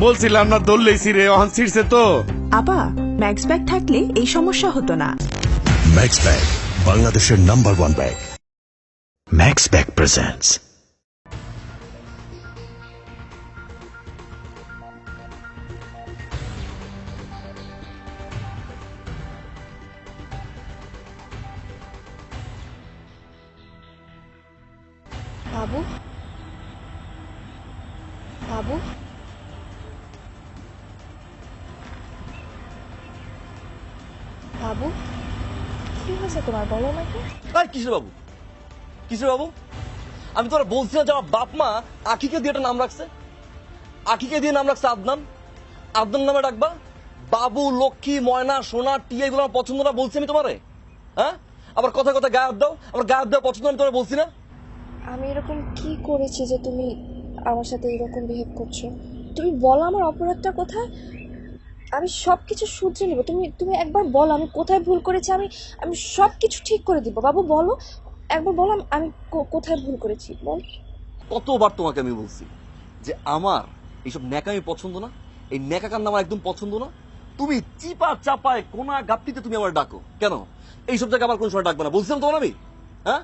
বলছিলাম না দৌড়লেই ছিঁড়ে অহন ছিঁড়ছে তো। আপা, ম্যাক্স ব্যাগ থাকলে এই সমস্যা হতো না। ম্যাক্স ব্যাগ বাংলাদেশের number 1 bag. Max bag presents বাবু, বাবু, বাবু, কি হয়েছে তোমার, বলো নাকি? কিসের বাবু, কিসের বাবু? আমি তোরা বলছিলাম যে আমার বাপ মা আখিকে দিয়ে একটা নাম রাখছে, আখিকে দিয়ে নাম রাখছে আদনান। আদনান নামে ডাকবা? বাবু, লক্ষ্মী, ময়না, সোনা, টিয়া এগুলো আমার পছন্দ না বলছি আমি তোমারে? হ্যাঁ, আবার কথা কথা গায়ে হাত দাও। আবার গায়ে হাত দেওয়া পছন্দ আমি তোমার বলছি না? আমি এরকম কি করেছি যে তুমি আমার সাথে এরকম বিহেভ করছো? তুমি বলো আমার অপরাধটা কোথায়, আমি সব কিছু শুধরে নেবো। তুমি তুমি একবার বলো আমি কোথায় ভুল করেছি, আমি আমি সব কিছু ঠিক করে দিব। বাবু বলো, একবার বলো আমি কোথায় ভুল করেছি, বল। কতবার তোমাকে আমি বলছি যে আমার এইসব ন্যাকামি পছন্দ না, এই ন্যাকা কান্না আমার একদম পছন্দ না। তুমি চিপা চাপায় কোনা গাপ্তিতে তুমি আমার ডাকো কেন? এইসব জায়গায় আমার কোন সময় ডাকবে না বলছিলাম তোমার আমি? হ্যাঁ,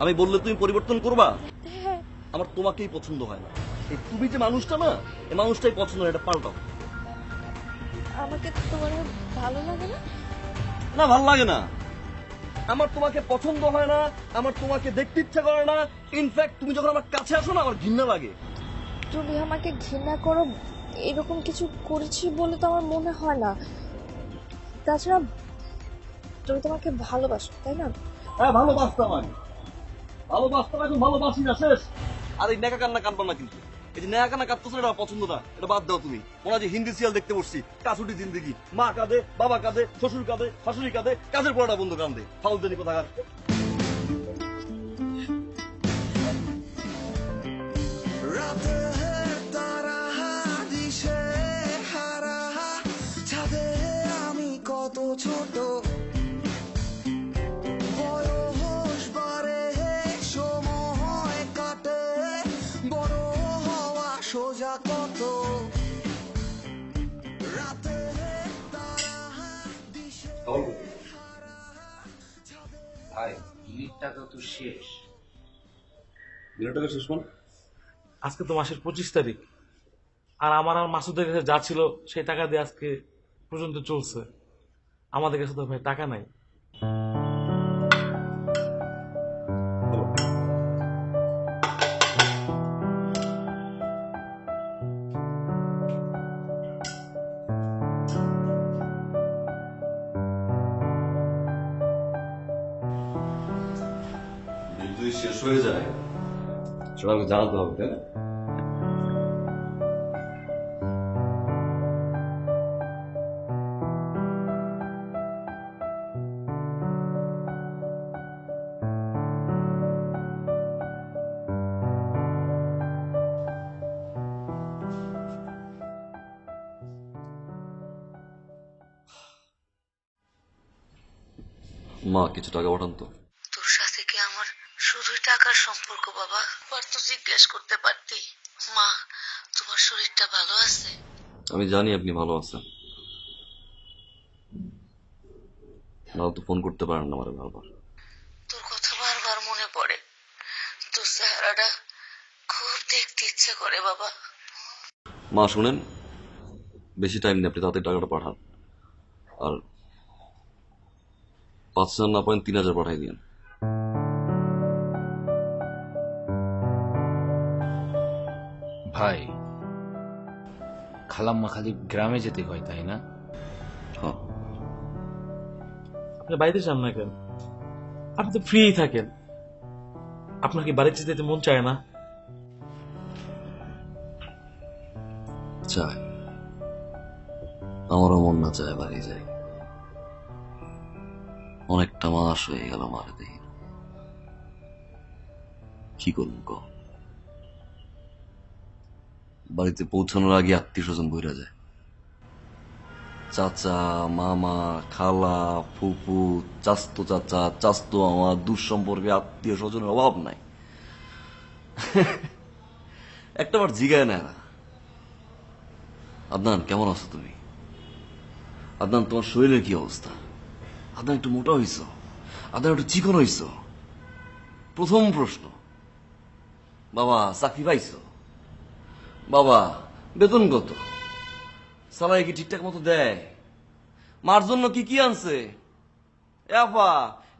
আমি বললে তুমি পরিবর্তন করবা? হ্যাঁ, আমার তোমাকেই পছন্দ হয় না। এই তুমি যে মানুষটা না, এই মানুষটাই পছন্দ হয়, এটা পাল্টাও। আমাকে তোমার ভালো লাগে না? না, ভালো লাগে না। আমার তোমাকে পছন্দ হয় না, আমার তোমাকে দেখতে ইচ্ছা করে না। ইনফ্যাক্ট তুমি যখন আমার কাছে আসো না, আমার ঘৃণা লাগে। তুমি আমাকে ঘৃণা করো এরকম কিছু করেছি বলে তো আমার মনে হয় না। তাছাড়া তুমি তোমাকে ভালোবাসো, তাই না? হ্যাঁ, ভালোবাসতাম আমি, ভালোবাসতাম, এখন ভালোবাসি না, শেষ। আর এই নেকা কান্না কাঁদবা না কিন্তু। এই যে নেকা কান্না কাঁদতেছো না, এটা আমার পছন্দ না, এটা বাদ দাও তুমি। মনে হয় যে হিন্দি সিরিয়াল দেখতে বসছি, কাসুটি জিন্দেগি। মা কাঁদে, বাবা কাঁদে, শ্বশুর কাঁদে, শাশুড়ি কাঁদে, কাজের পড়াটা বন্ধু কাঁদে। ফাউলদানি কোথাকার। আমি কত ছোট, বয়স বাড়ে, সময় কাটে, বড় হওয়া সোজা কত। রাতে ভাই, ইলির টাকা তো শেষ। টাকা শেষ মানে? আজকে তো মাসের 25 তারিখ, আর আমার আর মাসুদের কাছে যা ছিল সেই টাকা দিয়ে আজকে পর্যন্ত চলছে। আমাদের কাছে তো ভাই টাকা নাই। বিল যদি শেষ হয়ে যায় সেটা আমাকে জানাতে হবে, তাই না? মা, কিছু টাকা পাঠান তো। তোর সাথে কি আমার শুধুই টাকার সম্পর্ক বাবা? আর তো জিজ্ঞেস করতে পারতি, মা তোমার শরীরটা ভালো আছে? আমি জানি আপনি ভালো আছেন, নাও তো ফোন করতে পারেন না আমার বারবার। তোর কথা বারবার মনে পড়ে, তোর চেহারাটা খুব দেখতে ইচ্ছে করে বাবা। মা শুনেন, বেশি টাইম নেই, আপনি তাড়াতাড়ি টাকাটা পাঠান। আর 5,000 না পারেন 3,000 পাঠাই দিন। ভাই, খালাম্মা খালি গ্রামে যেতে হয়, তাই না? হ্যাঁ, আপনি বাড়িতে যান না কেন? আপনি তো ফ্রি থাকেন, আপনার কি বাড়িতে যেতে মন চায় না? চায়, আমারও মন না চায় বাড়ি যাই। অনেকটা মাস হয়ে গেল মারে দেখি, কি করবো ক? বাড়িতে পৌঁছানোর আগে আত্মীয় স্বজন বইরা যায়। চাচা, মামা, খালা, ফুপু, চাস্তো চাচা, চাস্তো আমার, দূর সম্পর্কে আত্মীয় স্বজনের অভাব নাই। একটাবার জিগায় নেয় না। আদনান, কেমন আছো তুমি? আদনান, তোমার শরীরের কি অবস্থা? আদনান, একটু মোটা হইছ? আদনান, একটু চিকন হইছ? প্রথম প্রশ্ন। বাবা, চাকরি পাইছ? বাবা, বেতন কত? সালাই কি ঠিকঠাক মতো দেয়? মার জন্য কি কি আনছে? এফা,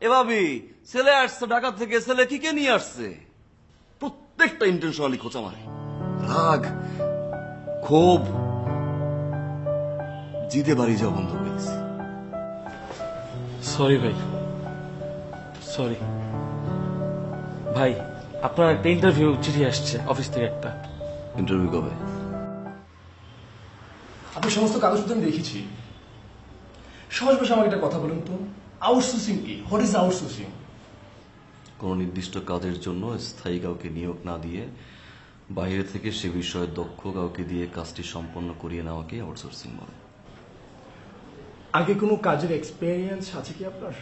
এভাবে ছেলে আসছে ঢাকা থেকে, ছেলে কি কে নিয়ে আসছে? প্রত্যেকটা ইন্টেনশনালি খোঁচা মারে। রাগ, ক্ষোভ, জিতে বাড়ি যাওয়া বন্ধ করে দিছে। সরি ভাই, সরি ভাই। আপনার একটা ইন্টারভিউ চিঠি আসছে অফিস থেকে একটা। ইন্টারভিউ কবে? আপনি সমস্ত কাগজপত্র আমি দেখেছি। সহজ ভাষা আমাকে একটা কথা বলুন তো, আউটসোর্সিং কি? What is outsourcing? কোন নির্দিষ্ট কাজের জন্য স্থায়ী কাউকে নিয়োগ না দিয়ে বাইরে থেকে সে বিষয়ে দক্ষ কাউকে দিয়ে কাজটি সম্পন্ন করিয়ে নেওয়াকে আউটসোর্সিং বলে। আগে কোনো কাজের এক্সপেরিয়েন্স আছে কি আপনার?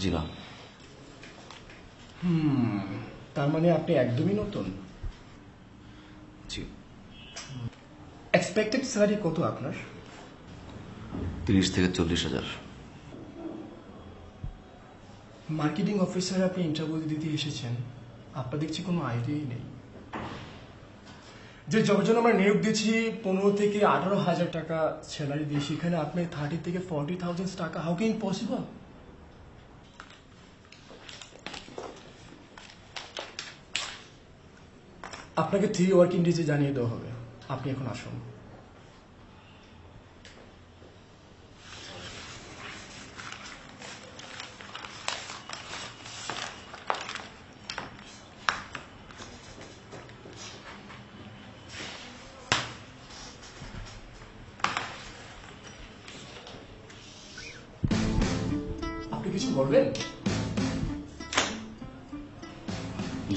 জি না। তার মানে আপনি একদমই নতুন। জি। এক্সপেক্টেড স্যালারি কত আপনার? 30 থেকে 40,000। মার্কেটিং অফিসার আপনি ইন্টারভিউ দিতে এসেছেন, আপনার দেখছি কোনো আইডিয়াই নেই। যে জবের জন্য আমরা নিয়োগ দিচ্ছি 15 থেকে 18,000 টাকা স্যালারি দিয়ে, সেখানে আপনি 30 থেকে 40,000 টাকা, হাউ ক্যান পসিবল? আপনাকে 3 ওয়ার্কিং ডেজে জানিয়ে দেওয়া হবে। আপনি এখন আসুন। আপনি কিছু বলবেন?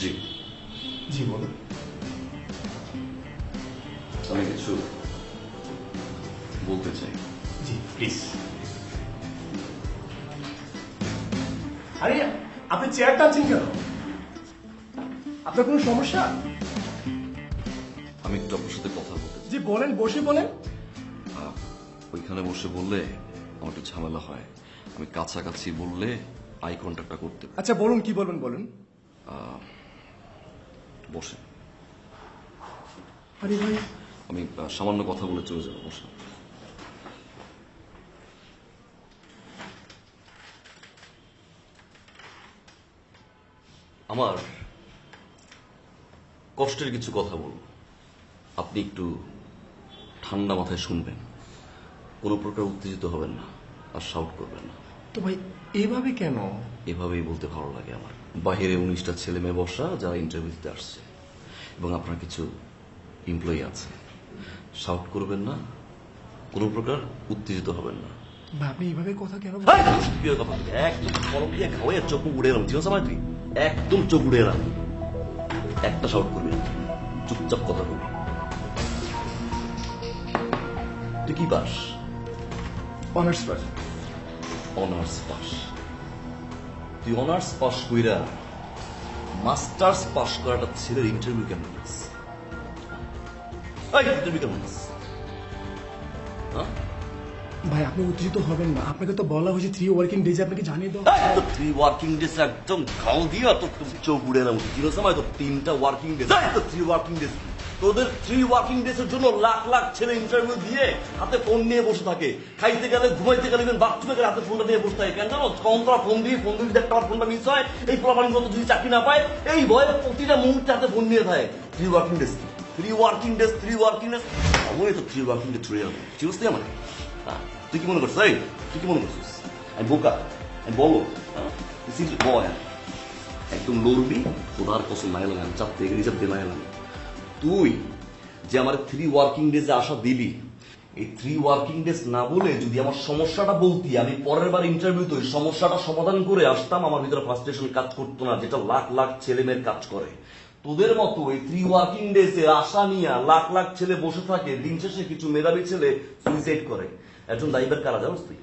জি। জি বলুন। আমি কিছু বলতে চাই। জি প্লিজ। আরে আপনি চেয়ার টানছেন কেন? আপনার কোনো সমস্যা? আমি একটু আপনার সাথে কথা বলতে চাই। জি বলেন, বসে বলেন। ওইখানে বসে বললে আমার একটু ঝামেলা হয়। আমি কাছাকাছি বললে আই কন্ট্যাক্টটা করতে পারি। আচ্ছা বলুন, কি বলবেন বলুন। বসে আরে ভাই, আমি সামান্য কথা বলে চলে যাবো। বসে। আমার কষ্টের কিছু কথা বলবো, আপনি একটু ঠান্ডা মাথায় শুনবেন। কোনো প্রকার উত্তেজিত হবেন না আর শাউট করবেন না। তো ভাই এভাবে কেন? এভাবেই বলতে ভালো লাগে আমার। বাহিরে 19টা ছেলে মেয়ে বসা যারা ইন্টারভিউ দিতে আসছে, এবং আপনার কিছু এমপ্লয়ি আছে। শাউট করবেন না, কোনো প্রকার উত্তেজিত হবেন না। ভাই আপনি এইভাবে কথা কেন হেই, প্রিয় কথা বলি, একদম কলম দিয়ে খাওয়াই চোখ উড়ে এলাম। চিনো সময় তুই একদম চোখ উড়ে এলাম। একটা শাউট করবি না, চুপচাপ কথা বলবি। তুই কি pass? Honours pass. Honours pass? তুই অনার্স পাস কইরা মাস্টার্স পাস করাটা ছেলের ইন্টারভিউ কেমন নিস? ইন্টারভিউ কেমন নিস? ভাই আপনি উত্তেজিত হবেন না, আপনাকে তো বলা হয়েছে 3 ওয়ার্কিং ডেজে আপনাকে জানিয়ে দেওয়া। 3 ওয়ার্কিং ডেজ একদম ঘাও দিয়া তো চোখ উড়ে এলাম। জিরো সময় তো 3টা ওয়ার্কিং ডেজ। 3 ওয়ার্কিং ডেজ তোদের 3 ওয়ার্কিং ডেজ এর জন্য লাখ লাখ ছেলে ইন্টারভিউ দিয়ে হাতে ফোন নিয়ে বসে থাকে। খাইতে গেলে, ঘুমাইতে গেলে, বাথরুমে গেলে হাতে ফোনটা নিয়ে বসে থাকে। কেন জানো? কখন তোরা ফোন দিয়ে একটা ফোনটা মিস হয়, এই প্রমাণ মতো যদি চাকরি না পায়, এই ভয়ে প্রতিটা মুহূর্তে হাতে ফোন নিয়ে থাকে। 3 working days, 3 working days, 3 working days. আমি তো 3 ওয়ার্কিং ডেজ ছুড়ে যাবো। চিরস্তি আমার। তুই কি মনে করছিস? তুই কি মনে করছিস আমি বোকা? আমি বলো বয় একদম লড়বি। খোদার কসম মাইলাম, আমি চাপ থেকে রিজার্ভ দিয়ে মাইলাম। তুই যে আমার 3 ওয়ার্কিং ডেজে আশা দিবি, এই 3 ওয়ার্কিং ডেজ না বলে যদি আমার সমস্যাটা বলতি, আমি পরের বার ইন্টারভিউতে ওই সমস্যাটা সমাধান করে আসতাম, আমার ভিতরে ফ্রাস্ট্রেশন কাজ করতো না, যেটা লাখ লাখ ছেলে মেয়ের কাজ করে। তোদের মতো এই 3 ওয়ার্কিং ডেজে আশা নিয়ে লাখ লাখ ছেলে বসে থাকে, দিন শেষে কিছু মেধাবী ছেলে সুইসাইড করে। একজন দায়ীবার কারা জানোস তুই?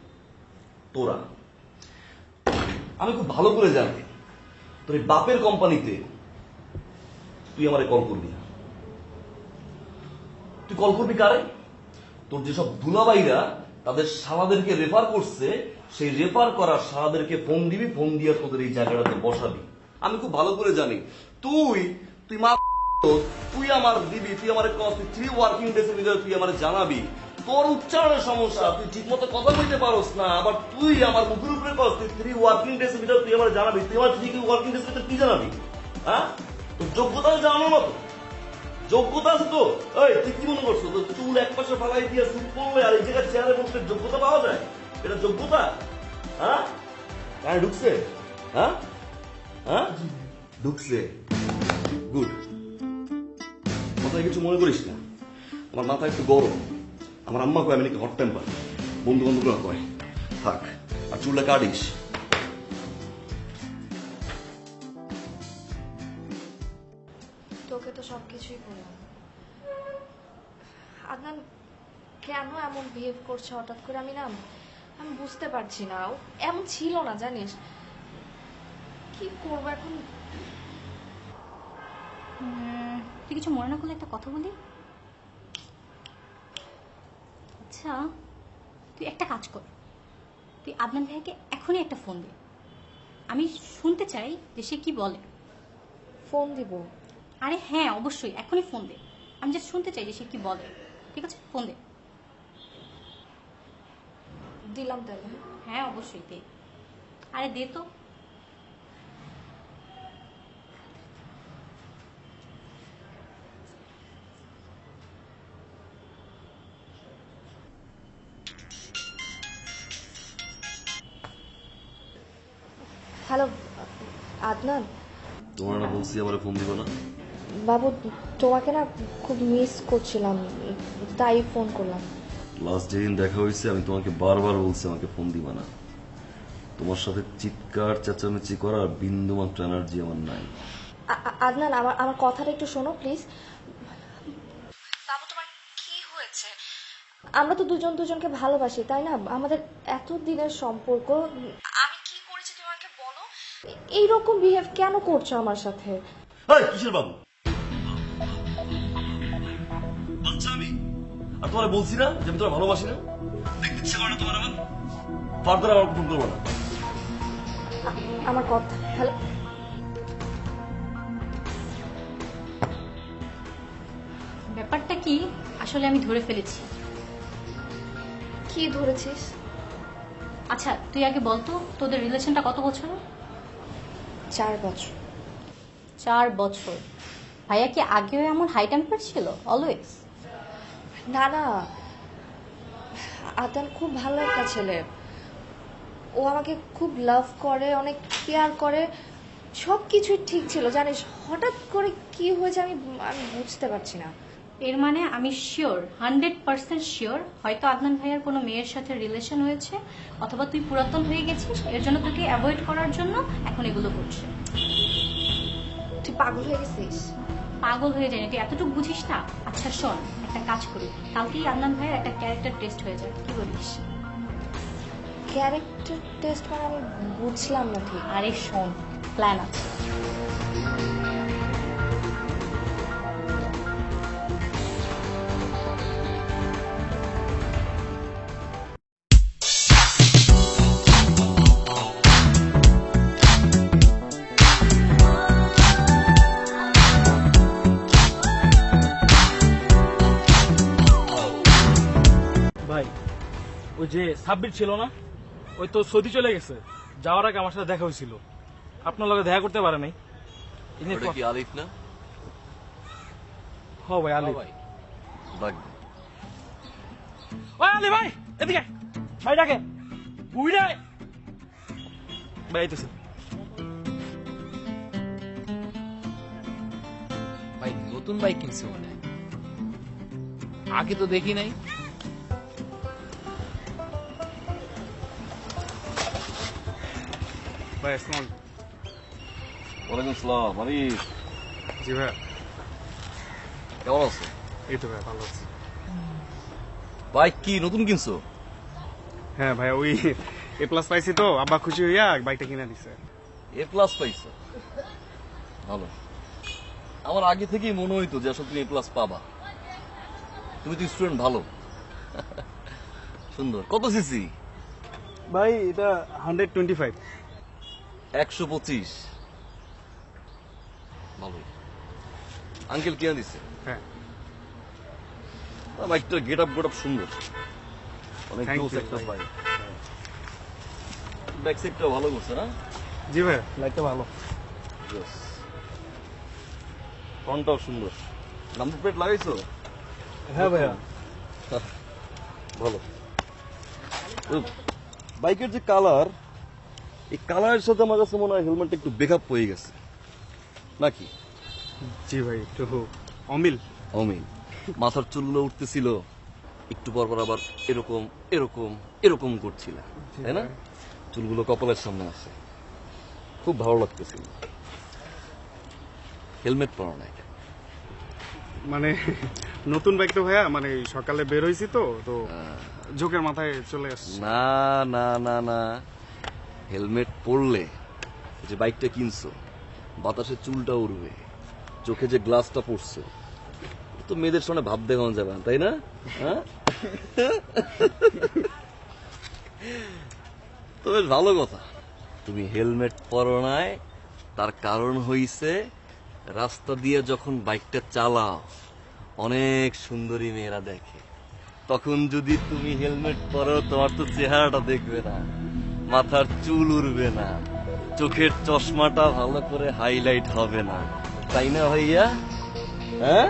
তোরা। আমি খুব ভালো করে জানি তোর এই বাপের কোম্পানিতে তুই আমারে কল করবি না। তুই কল করবি কারে? তোর যেসব দুলাবাইরা তাদের শালাদেরকে রেফার করছে, সেই রেফার করা শালাদেরকে ফোন দিবি, ফোন দিয়ে তোদের এই জায়গাটাতে বসাবি। আমি খুব ভালো করে জানি তুই মা তুই আমার দিবি, তুই আমার 3 ওয়ার্কিং ডেজ এর ভিতরে তুই আমার জানাবি। তোর উচ্চারণের সমস্যা, তুই ঠিক মতো কথা বলতে পারস না, আবার তুই আমার মুখের উপরে কস তুই 3 ওয়ার্কিং ডেজ এর ভিতরে তুই আমার জানাবি। তুই আমার 3 ওয়ার্কিং ডেজ এর ভিতরে কি জানাবি? হ্যাঁ, তোর যোগ্যতা জানানোর মতো যোগ্যতা আছে তো? এই তুই কি মনে করছো তোর চুল এক পাশে ফালাই দিয়ে সুট পরলে আর এই জায়গায় চেয়ারে বসলে যোগ্যতা পাওয়া যায়? এটা যোগ্যতা? হ্যাঁ, কানে ঢুকছে? হ্যাঁ হ্যাঁ ঢুকছে, গুড। মাথায় কিছু মনে করিস না, আমার মাথা একটু গরম। আমার আম্মা কয় আমি নাকি হট টেম্পার, বন্ধু বান্ধবরা কয়। থাক, আর চুলটা কাটিস। তোকে তো সবকিছুই বললাম। আদনান কেন এমন বিহেভ করছে হঠাৎ করে, আমি বুঝতে পারছি না। ও এমন ছিল না, জানিস। কি করবো এখন? তুই কিছু মনে না করলে একটা কথা বলি? আচ্ছা, তুই একটা কাজ কর, তুই আদনান ভাইয়াকে এখনই একটা ফোন দে। আমি শুনতে চাই যে সে কি বলে। ফোন দিব? আরে হ্যাঁ, অবশ্যই এখনই ফোন দে। আমি জাস্ট শুনতে চাই যে সে কি বলে। ঠিক আছে, ফোন দে। দিলাম তাহলে। হ্যাঁ অবশ্যই দে। আরে দে তো। হ্যালো আদনান। তোমার না বলছি আমার ফোন দিব না? বাবু, তোমাকে না খুব মিস করছিলাম, তাই ফোন করলাম। লাস্ট যেদিন দেখা হয়েছে আমি তোমাকে বারবার বলছি আমাকে ফোন দিবা না। তোমার সাথে চিৎকার চেঁচামেচি করার বিন্দুমাত্র এনার্জি আমার নাই। আদনান, আমার কথাটা একটু শোনো প্লিজ। বাবু, তোমার কি হয়েছে? আমরা তো দুজন দুজনকে ভালোবাসি, তাই না? আমাদের এত দিনের সম্পর্ক। আমি কি করেছি তোমাকে বলো? এইরকম বিহেভ কেন করছো আমার সাথে? কিসের বাবু? বাচ্চা আমি? আর তোমার বলছি না যে আমি তোমার ভালোবাসি না? দেখতে ইচ্ছে করে না তোমার আমার? ফার্দার আমার ফোন করবো না। আমার কথা। হ্যালো, ব্যাপারটা কি আসলে আমি ধরে ফেলেছি। কি ধরেছিস? আচ্ছা তুই আগে বলতো তোদের রিলেশনটা কত বছর? 4 বছর। 4 বছর? ভাইয়া কি আগেও এমন হাই টেম্পার ছিল অলওয়েজ? না না, আদনান খুব ভালো একটা ছেলে। ও আমাকে খুব লাভ করে, অনেক কেয়ার করে, সবকিছুই ঠিক ছিল, জানিস। হঠাৎ করে কি হয়েছে আমি বুঝতে পারছি না। এর মানে আমি শিওর, 100% শিওর, হয়তো আদনান ভাইয়ার কোনো মেয়ের সাথে রিলেশন হয়েছে, অথবা তুই পুরাতন হয়ে গেছিস, এর জন্য তোকে অ্যাভয়েড করার জন্য এখন এগুলো করছে। তুই পাগল হয়ে গেছিস? পাগল হয়ে যায়নি, তুই এতটুকু বুঝিস না? আচ্ছা শোন, একটা কাজ করি, কালকেই আদনান ভাইয়ের একটা ক্যারেক্টার টেস্ট হয়ে যায়, কি বলিস? ক্যারেক্টার টেস্ট মানে আমি বুঝলাম না ঠিক। আরে শোন, প্ল্যান আছে। ভাই, ওই যে সাব্বির ছিল না, ওই তো সৌদি চলে গেছে। যাওয়ার আগে আমার সাথে দেখা হয়েছিল, আপনার লগে দেখা করতে পারে নাই। ওটা কি আলিফ না? হ ভাই, আলিফ। ডাক। ওই আলিফ ভাই, এদিকে ভাই, ডাকে বুঝলে ভাই আইতেছে। ভাই নতুন বাইক কিনছে মনে হয়, আগে তো দেখি নাই। ভাই আসসালাম। ওয়ালাইকুম আসসালাম। আরিফ, জি ভাই। কেমন আছো? এই তো ভাই, ভালো আছি। বাইক কি নতুন কিনছো? হ্যাঁ ভাই, ওই A+ পাইছি তো, আব্বা খুশি হইয়া বাইকটা কিনে দিছে। A+ পাইছো? ভালো। আমার আগে থেকেই মনে হইতো যে আসলে তুমি এ প্লাস পাবা। তুমি তো স্টুডেন্ট ভালো। সুন্দর। কত সিসি? ভাই এটা 125। 125। ভালো। আঙ্কেল কিনে দিছে? হ্যাঁ। বাইকটার গেট আপ সুন্দর, অনেক Thank জোস you, একটা ভাই। বাইক। ব্যাক সাইডটাও ভালো করছে না? জি ভাই, লাইটটা ভালো। ফ্রন্টটাও সুন্দর। নাম্বার প্লেট লাগাইছো? হ্যাঁ ভাইয়া। ভালো। বাইকের যে কালার, এই কালারের সাথে আমার কাছে মনে হয় হেলমেটটা একটু বেকআপ হয়ে গেছে নাকি? জি ভাই, একটু অমিল। অমিল। মাথার চুলগুলো উঠতেছিল, একটু পর পর আবার এরকম এরকম এরকম করছিল, তাই না? চুলগুলো কপালের সামনে আছে, খুব ভালো লাগতেছিল। হেলমেট পরা নাই মানে নতুন বাইক তো ভাইয়া, মানে সকালে বের হয়েছি তো তো ঝোঁকের মাথায় চলে আসছে। না না না না, হেলমেট পরলে যে বাইকটা কিনছো বাতাসে চুলটা উড়বে, চোখে যে গ্লাসটা পড়ছে, তো মেয়েদের সামনে ভাব দেখানো যাবে না, তাই না? হ্যাঁ, তো বেশ ভালো কথা। তুমি হেলমেট পরো নাই, তার কারণ হইছে রাস্তা দিয়ে যখন বাইকটা চালাও অনেক সুন্দরী মেয়েরা দেখে, তখন যদি তুমি হেলমেট পরো তোমার তো চেহারাটা দেখবে না, মাথার চুল উড়বে না, চোখের চশমাটা ভালো করে হাইলাইট হবে না, তাই না ভাইয়া? হ্যাঁ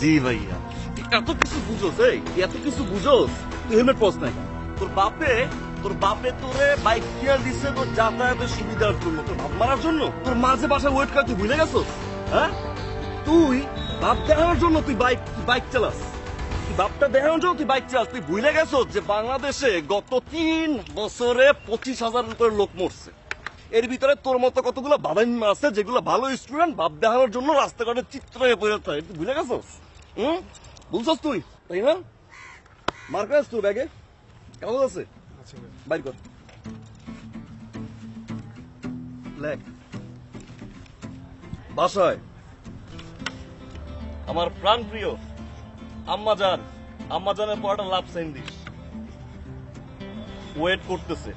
জি ভাইয়া। এত কিছু বুঝোস, এত কিছু বুঝোস, তুই হেলমেট পরস নাই। তোর বাপে তোরে বাইক কিনে দিচ্ছে তোর যাতায়াতের সুবিধার জন্য, তোর ভাব মারার জন্য, তোর মাঝে বাসায় ওয়েট করে তুই ভুলে গেছো? হ্যাঁ, তুই বাপ দেখানোর জন্য তুই বাইক চালাস, তুই বাপটা দেখানোর জন্য তুই বাইক চালাস। তুই ভুলে গেছো যে বাংলাদেশে গত 3 বছরে 25,000 উপরে লোক মরছে। এর ভিতরে তোর মতো কতগুলো বাদাইম্মা আছে যেগুলো ভালো স্টুডেন্ট, বাপ দেখানোর জন্য রাস্তাঘাটে চিত্র হয়ে পড়ে থাকে। তুই ভুলে গেছস? বুঝছস তুই, তাই না? মার্কাস তোর ব্যাগে কাগজ আছে? বাইর কর, লেখ। বাসায় আমার প্রাণ প্রিয় আম্মাজানের পর একটা লাভ সাইন দিস। ওয়েট করতেছে।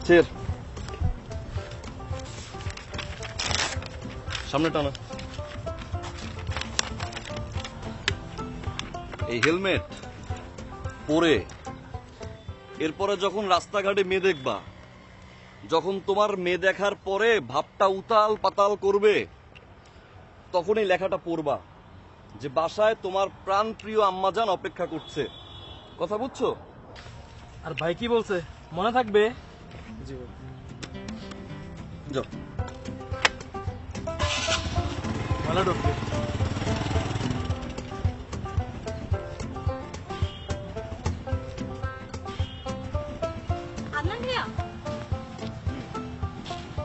চের সামনে টানা। এই হেলমেট পরে এরপরে যখন রাস্তাঘাটে মেয়ে দেখবা, যখন তোমার মেয়ে দেখার পরে ভাবটা উতাল পাতাল করবে, তখন এই লেখাটা পড়বা যে বাসায় তোমার প্রাণ প্রিয় আম্মাজান অপেক্ষা করছে। কথা বুঝছো? আর ভাই কি বলছে মনে থাকবে? জি ভাই। যাও। ভালো ঢুকবে। আদনান ভাইয়া,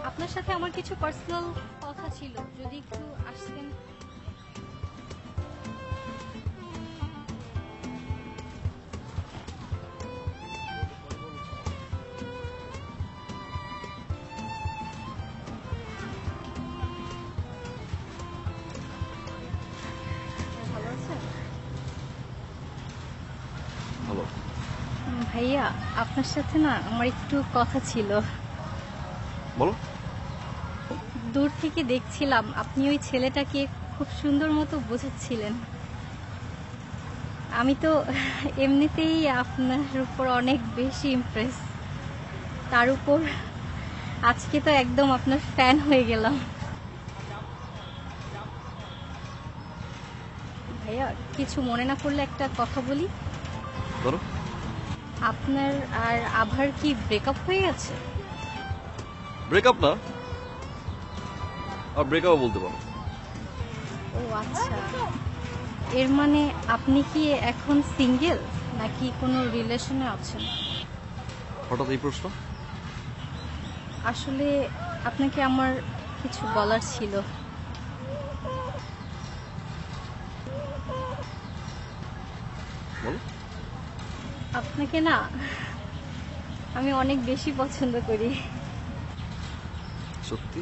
আপনার সাথে আমার কিছু পার্সোনাল কথা ছিল, যদি একটু আসতেন। ভালো আছেন? ভালো। ভাইয়া, আপনার সাথে না আমার একটু কথা ছিল। বলো। দূর থেকে দেখছিলাম আপনি ওই ছেলেটাকে খুব সুন্দর মতো বোঝাচ্ছিলেন। আমি তো এমনিতেই আপনার উপর অনেক বেশি ইমপ্রেস, তার উপর আজকে তো একদম আপনার ফ্যান হয়ে গেলাম। ভাইয়া, কিছু মনে না করলে একটা কথা বলি। করো। আপনার আর আভার কি ব্রেকআপ হয়ে গেছে? ব্রেকআপ না, আর ব্রেকআপ বলতে পারো। ও আচ্ছা, এর মানে আপনি কি এখন সিঙ্গেল নাকি কোনো রিলেশনে আছেন? হঠাৎ এই প্রশ্ন? আসলে আপনাকে আমার কিছু বলার ছিল। বলো। আপনাকে না আমি অনেক বেশি পছন্দ করি। সত্যি?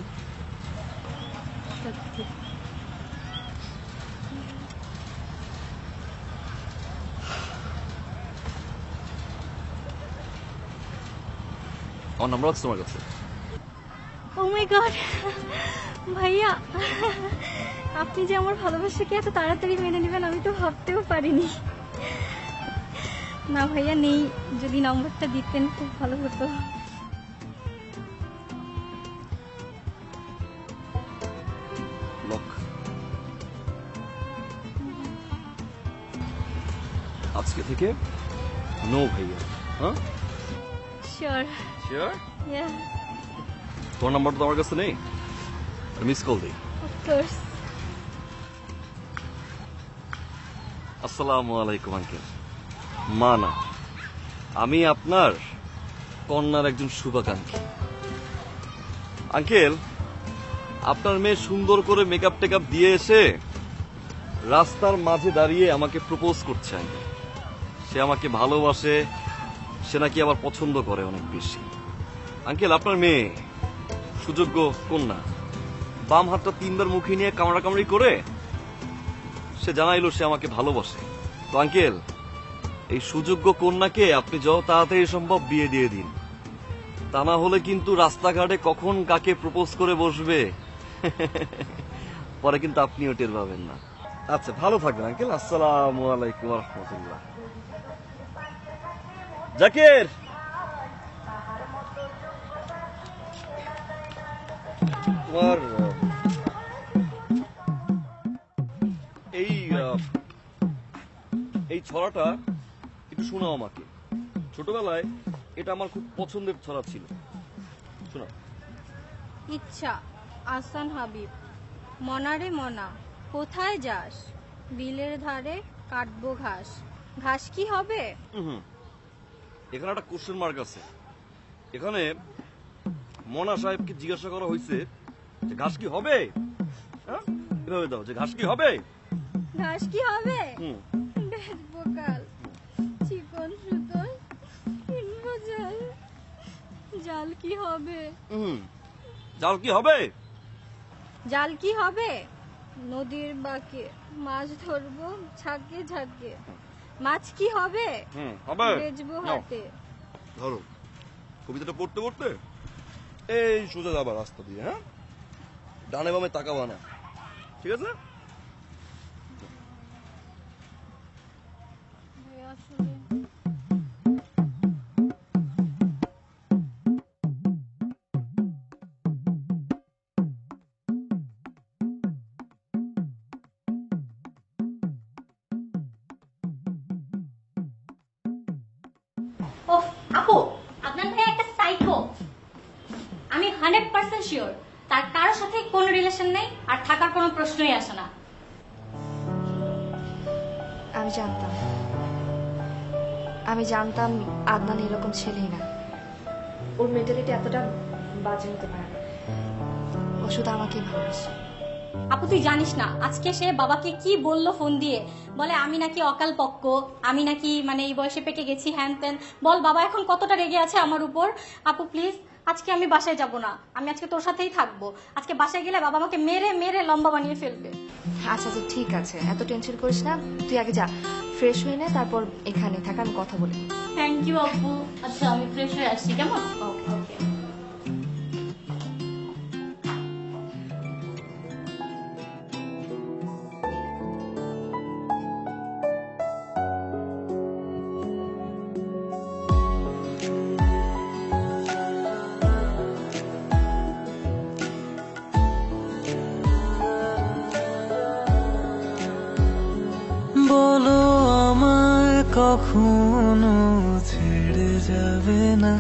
সত্যি। আমার নাম্বার আছে তোমার কাছে? ও মাই গড ভাইয়া, আপনি যে আমার ভালোবাসাকে এত তাড়াতাড়ি মেনে নেবেন আমি তো ভাবতেও পারিনি। না ভাইয়া নেই, যদি নম্বরটা দিতেন খুব ভালো হতো। লক। আজকে থেকে নো ভাইয়া। হ্যাঁ শিওর। শিওর? ইয়া, তোমার নাম্বারটা তো আমার কাছে নেই, মিস কল দিই। Of course. আসসালামু আলাইকুম আঙ্কেল। মা না, আমি আপনার কন্যার একজন শুভাকাঙ্ক্ষী। আঙ্কেল, আপনার মেয়ে সুন্দর করে মেকআপ টেকআপ দিয়ে এসে রাস্তার মাঝে দাঁড়িয়ে আমাকে প্রপোজ করছে। আঙ্কেল, সে আমাকে ভালোবাসে, সে নাকি আবার পছন্দ করে অনেক বেশি। আঙ্কেল, আপনার মেয়ে সুযোগ্য কন্যা, বাম হাতটা 3 বার মুখে নিয়ে কামড়াকামড়ি করে সে জানাইলো সে আমাকে ভালোবাসে। তো আঙ্কেল, এই সুযোগ্য কন্যাকে আপনি যত তাড়াতাড়ি সম্ভব বিয়ে দিয়ে দিন, তা না হলে কিন্তু রাস্তাঘাটে কখন কাকে প্রপোজ করে বসবে পরে কিন্তু আপনিও টের পাবেন না। আচ্ছা, ভালো থাকবেন আঙ্কেল। আসসালামু আলাইকুম ওয়া রাহমাতুল্লাহ। জাকির, তোমার এই ছড়াটা একটু শোনাও আমাকে। ছোটবেলায় এটা আমার খুব পছন্দের ছড়া ছিল। শোনাও। ইচ্ছা, আহসান হাবিব। মনারে মনা, কোথায় যাস? বিলের ধারে কাটবো ঘাস। ঘাস কি হবে? এখানে একটা কোশ্চেন মার্ক আছে। এখানে মনা সাহেবকে জিজ্ঞাসা করা হয়েছে যে ঘাস কি হবে। হ্যাঁ, এভাবে দাও যে ঘাস কি হবে। ঘাস কি হবে? বেচবো কাল, চিকন সুতোয় কিনবো জাল। জাল কি হবে? জাল কি হবে? জাল কি হবে? নদীর বাঁকে মাছ ধরবো ঝাঁকে ঝাঁকে। মাছ কি হবে? হবে, বেচবো হাটে। ধরো, কবিতাটা পড়তে পড়তে এই সোজা যাবা রাস্তা দিয়ে। হ্যাঁ, ডানে বামে তাকাবা না, ঠিক আছে? ওহ আপু, আপনার ভাই একটা সাইকো। আমি 100% শিওর তার কারোর সাথে কোনো রিলেশন নেই, আর থাকার কোনো প্রশ্নই আসে না। আমি জানতাম আদনান এরকম ছেলেই না। ওর মেন্টালিটি এতটা বাজে হতে পারে না। ও শুধু আমাকেই ভালোবাসে। আপু তুই জানিস না আজকে সে বাবাকে কি বললো ফোন দিয়ে? বলে আমি নাকি অকাল পক্ক, আমি নাকি মানে এই বয়সে পেকে গেছি, হ্যান ত্যান। বল বাবা এখন কতটা রেগে আছে আমার উপর। আপু প্লিজ, আজকে আমি বাসায় যাব না, আমি আজকে তোর সাথেই থাকবো। আজকে বাসায় গেলে বাবা আমাকে মেরে মেরে লম্বা বানিয়ে ফেলবে। আচ্ছা আচ্ছা ঠিক আছে, এত টেনশন করিস না। তুই আগে যা, ফ্রেশ হয়ে নে, তারপর এখানে থাক, আমি কথা বলি। থ্যাংক ইউ আপু। আচ্ছা আমি ফ্রেশ হয়ে আসছি, কেমন? ওকে ওকে। বলো আমায় কখনো ছেড়ে যাবে না,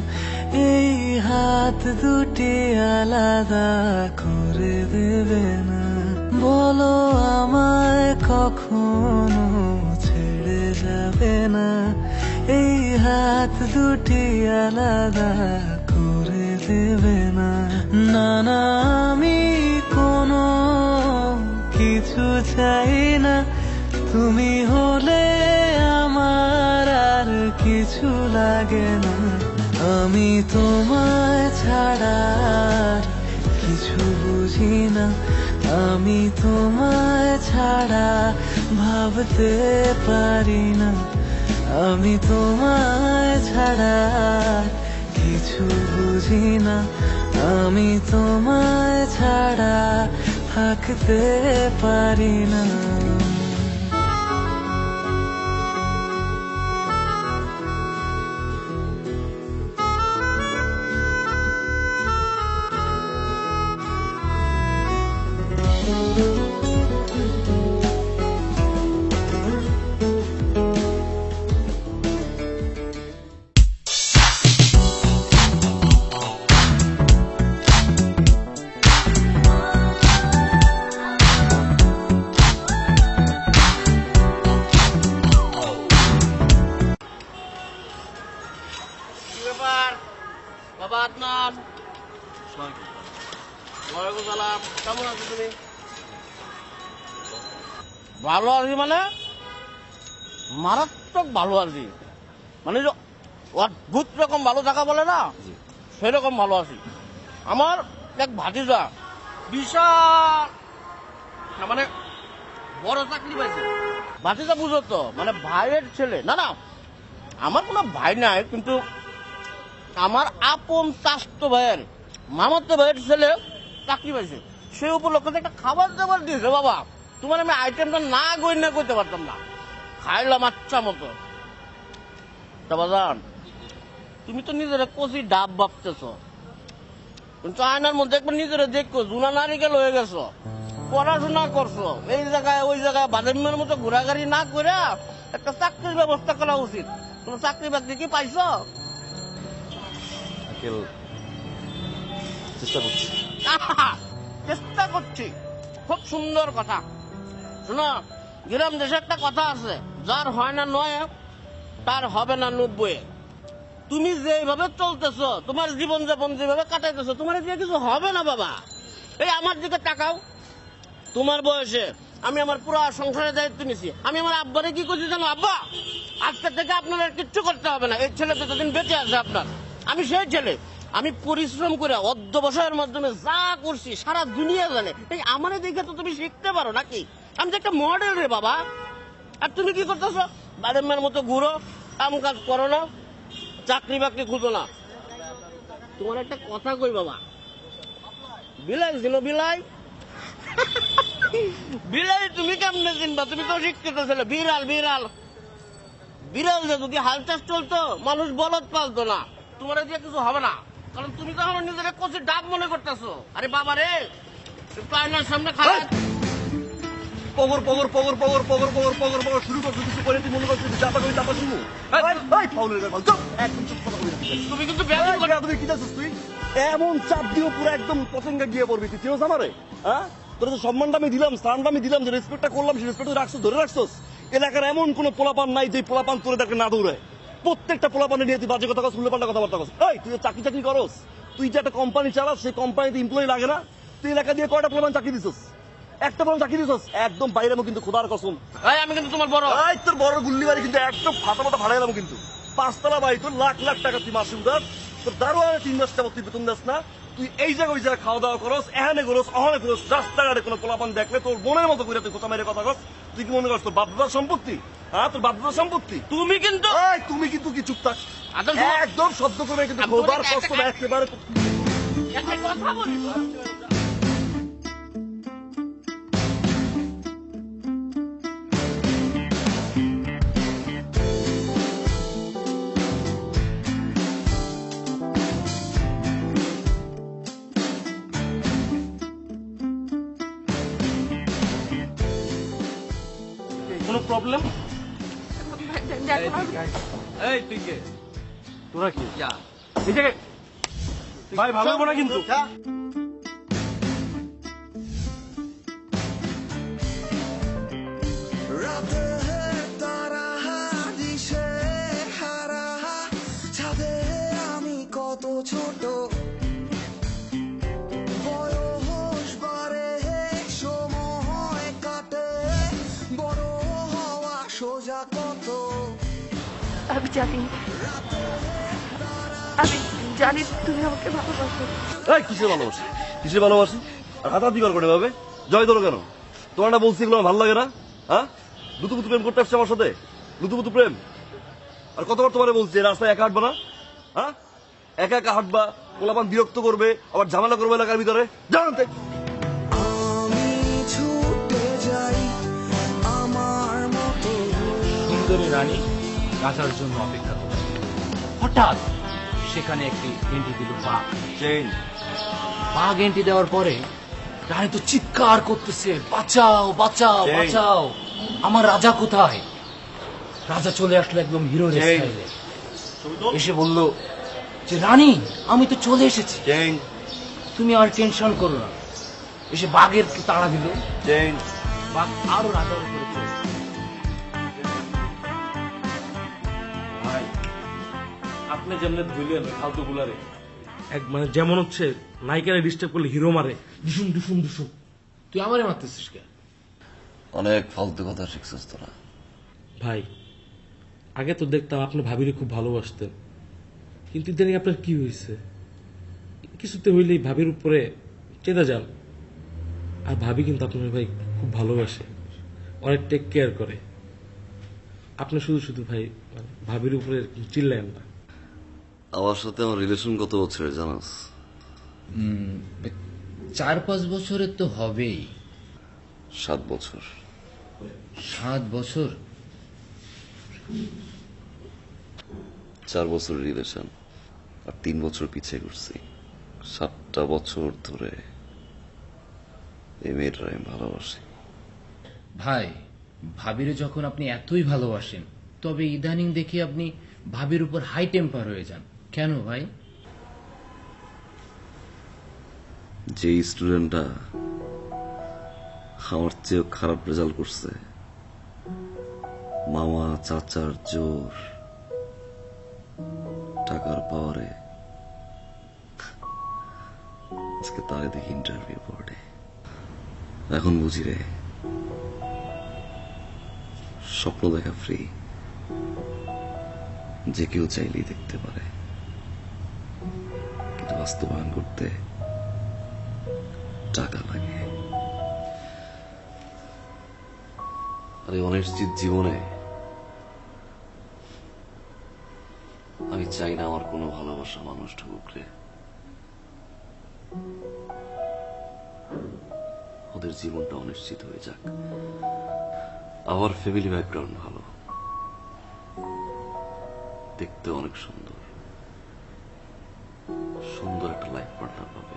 এই হাত দুটি আলাদা করে দেবে না। বলো আমায় কখনো ছেড়ে যাবে না, এই হাত দুটি আলাদা করে দেবে না। না না, আমি কোনো কিছু চাই না, তুমি হলে আমার আর কিছু লাগে না। আমি তোমায় ছাড়া কিছু বুঝি না, আমি তোমায় ছাড়া ভাবতে পারি না, আমি তোমায় ছাড়া কিছু বুঝি না, আমি তোমায় ছাড়া থাকতে পারি না। বাবা আদনান, ওয়ালাইকুম সালাম। কেমন আছো তুমি? ভালো আছি মানে মারাত্মক ভালো আছি, মানে যে অদ্ভুত রকম ভালো থাকা বলে না, সেরকম ভালো আছি। আমার এক ভাতিজা বিশাল মানে বড় চাকরি পাইছে। ভাতিজা বুঝো তো, মানে ভাইয়ের ছেলে। না না, আমার কোনো ভাই নাই, কিন্তু আমার আপন চাস্ত ভাইয়ের মামাতো ভাইয়ের ছেলে চাকরি পাইছে। সেই উপলক্ষে একটা খাবার দাবার দিয়েছে বাবা, তোমার আমি আইটেমটা না গইনা করতে পারতাম না, খাইলাম আচ্ছা মতো। তা বাজান, তুমি তো নিজেরা কচি ডাব ভাবতেছ, কিন্তু আয়নার মধ্যে একবার নিজেরা দেখো জুনা নারিকেল হয়ে গেছো, পড়াশোনা করছো, এই জায়গায় ওই জায়গায় বাদামের মতো ঘোরাঘুরি না করে একটা চাকরির ব্যবস্থা করা উচিত। তোমার চাকরি বাকরি কি পাইছো? চেষ্টা করছি। চেষ্টা করছি, খুব সুন্দর কথা। শোনো, গ্রাম দেশে একটা কথা আছে, যার হয় না 9 তার হবে না 90। তুমি যেভাবে চলতেছো, তোমার জীবন যাপন যেভাবে কাটাইতেছো, তোমার দিয়ে কিছু হবে না বাবা। এই আমার দিকে তাকাও, তোমার বয়সে আমি আমার পুরো সংসারের দায়িত্ব নিছি। আমি আমার আব্বারে কি করছি জানো? আব্বা, আজকে থেকে আপনার আর কিচ্ছু করতে হবে না, এই ছেলে যতদিন বেঁচে আছে আপনার, আমি সেই ছেলে। আমি পরিশ্রম করে অধ্যবসায়ের মাধ্যমে যা করছি সারা দুনিয়া জানে। এই আমারে দেখে তো তুমি শিখতে পারো নাকি? আমি তো একটা মডেল রে বাবা। আর তুমি কি করতেছো? বাদামের মতো ঘুরো, কাম কাজ করো না, চাকরি বাকরি খুঁজো না। তোমার একটা কথা কই বাবা, বিলাই ছিল বিলাই বিলাই তুমি কেমনে চিনবা? তুমি তো শিক্ষিত ছেলে। বিড়াল বিড়াল বিড়াল যে যদি হাল চাষ চলতো, মানুষ বলদ পালতো না। তোমার দিয়ে কিছু হবে না, কারণ তুমি তো আমার নিজের কচি ডাব মনে করতেছো। আরে বাবা রে, আয়নার সামনে খারাপ পগর পগর পগর পগর পগর পগর পগর পগর শুরু করছো, কিছু করে তুই মনে করছিস চাপা করি চাপা শুনবো? ফাউলের ব্যাপার, একদম চুপ কথা বলে। তুমি কিন্তু তুমি কি যাচ্ছিস? তুই এমন চাপ দিও পুরো একদম পতঙ্গে গিয়ে পড়বি। তুই চিনোস আমারে? হ্যাঁ, তোর তো সম্মানটা আমি দিলাম, স্থানটা আমি দিলাম, যে রেসপেক্টটা করলাম, সেই রেসপেক্ট রাখছো, ধরে রাখছোস। এলাকার এমন কোন পোলাপান নাই যে পোলাপান তোরে তাকে না দৌড়ায়। প্রত্যেকটা পোলাপানে নিয়ে তুই বাজে কথা কস, উল্টো পাল্টা কথাবার্তা কস। এই তুই চাকরি চাকরি করস, তুই যে একটা কোম্পানি চালাস, সেই কোম্পানিতে এমপ্লয়ি লাগে না? তুই এলাকা দিয়ে কয়টা পোলাপান চাকরি দিছস? একটা পোলাপান চাকরি দিছস? একদম বাইরে কিন্তু খোদার কসম। আমি কিন্তু তোমার বড়, তোর বড় গুল্লি বাড়ি কিন্তু একদম ফাটা ফাটা ভাড়া এলাম কিন্তু। 5 তলা বাড়ি, তোর লাখ লাখ টাকা তুই মাসে উদাস, তোর দারোয়ানে 3 মাস টাকা তুই বেতন দাস না। তুই এই জায়গায় ওই জায়গায় খাওয়া দাওয়া করস, এখানে করস, অহনে করস, রাস্তাঘাটে কোনো পোলাপান দেখলে তোর বোনের মতো করে তুই কোথা মেরে কথা কস। তুই কি মনে করছ তোর বাপদাদার সম্পত্তি? হ্যাঁ, তোর বাপদাদার সম্পত্তি। তুমি কিন্তু কি চুপ থাক, একদম শব্দ করে কিন্তু খোদার কষ্ট একেবারে। কথা বলি কোনো প্রবলেম? এই তুই কে? তোরা কি এই জায়গায়? ভাই ভালো হবো না কিন্তু। আমি কত ছোট, বয়স বাড়ে, সময় কাটে, বড় হওয়া সোজা কত। আমি জানি, আমি জানি তুমি আমাকে ভালোবাসো। এই কিসের ভালোবাসা? কিসে ভালোবাসি আর হাতাহাতি কর করে ভাবে জয় ধরো কেন? তোমার না বলছি এগুলো আমার ভালো লাগে না? হ্যাঁ, লুতুপুতু প্রেম করতে আসছে আমার সাথে, লুতুপুতু প্রেম। আর কতবার তোমারে বলছি রাস্তায় একা হাঁটবা না, হ্যাঁ? একা একা হাঁটবা, পোলাপান বিরক্ত করবে, আবার ঝামেলা করবে এলাকার ভিতরে, জানতে। আমি ছুটে যাই আমার মতো। সুন্দরী রানী রাজার জন্য অপেক্ষা করছে, হঠাৎ সেখানে একটি এন্ট্রি দিল বাঘ। চেঞ্জ। বাঘ এন্ট্রি দেওয়ার পরে রানী তো চিৎকার করতেছে, বাঁচাও বাঁচাও বাঁচাও, আমার রাজা কোথায়? রাজা চলে আসলো একদম হিরোর স্টাইলে, এসে বলল যে রানী আমি তো চলে এসেছি, তুমি আর টেনশন করো না। এসে বাঘের তাড়া দিল, বাঘ আরো রাজার উপরে চলে। ভাই আপনি যেমন ধুইলেন ফালতু গুলারে, এক মানে যেমন হচ্ছে নায়িকারে ডিস্টার্ব করলে হিরো মারে দুশুম দুশুম দুশুম। তুই আমারে মারতেছিস কে? অনেক ফালতু কথা শিখছিস তোরা। ভাই আগে তো দেখতাম আপনি ভাবিরে খুব ভালোবাসতেন, কিন্তু ইদানিং আপনার কি হয়েছে? কিছুতে হইলেই ভাবির উপরে চেতা যান। আর ভাবি কিন্তু আপনার ভাই খুব ভালোবাসে, অনেক টেক কেয়ার করে। আপনি শুধু শুধু ভাই মানে ভাবির উপরে চিল্লেন না। আমার সাথে আমার রিলেশন কত বছরের জানাস? 4-5 বছরের তো হবেই। 7 বছর। 7 বছর? 4 বছরের রিলেশন আর 3 বছর পিছিয়ে ঘুরছি। 7টা বছর ধরে এই মেয়েটার আমি ভালোবাসি। ভাই ভাবিরে যখন আপনি এতই ভালোবাসেন, তবে ইদানিং দেখি আপনি ভাবির উপর হাই টেম্পার হয়ে যান কেন ভাই? যে স্টুডেন্টটা আমার চেয়েও খারাপ রেজাল্ট করছে, মামা চাচার জোর, টাকার পাওয়ারে আজকে তারে দেখি ইন্টারভিউ বোর্ডে। এখন বুঝি রে, স্বপ্ন দেখা ফ্রি, যে কেউ চাইলেই দেখতে পারে, কিন্তু বাস্তবায়ন করতে টাকা লাগে। আর এই অনিশ্চিত জীবনে আমি চাই না আমার কোনো ভালোবাসা মানুষ ঢুকুক রে। ওদের জীবনটা অনিশ্চিত হয়ে যাক। আমার ফ্যামিলি ব্যাকগ্রাউন্ড ভালো, দেখতে অনেক সুন্দর, সুন্দর একটা লাইফ পার্টনার পাবে।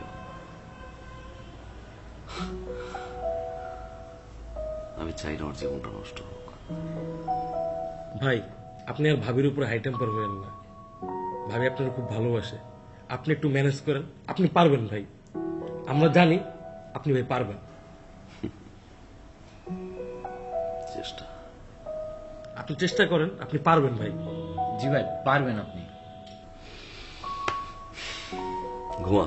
আমি চাই না ওর জীবনটা নষ্ট হোক। ভাই আপনি আর ভাবির উপরে হাই টেম্পার হবেন না, ভাবি আপনার খুব ভালোবাসে। আপনি একটু ম্যানেজ করেন, আপনি পারবেন ভাই, আমরা জানি আপনি ভাই পারবেন। চেষ্টা, আপনি চেষ্টা করেন, আপনি পারবেন ভাই। জি ভাই পারবেন আপনি। ঘুমা,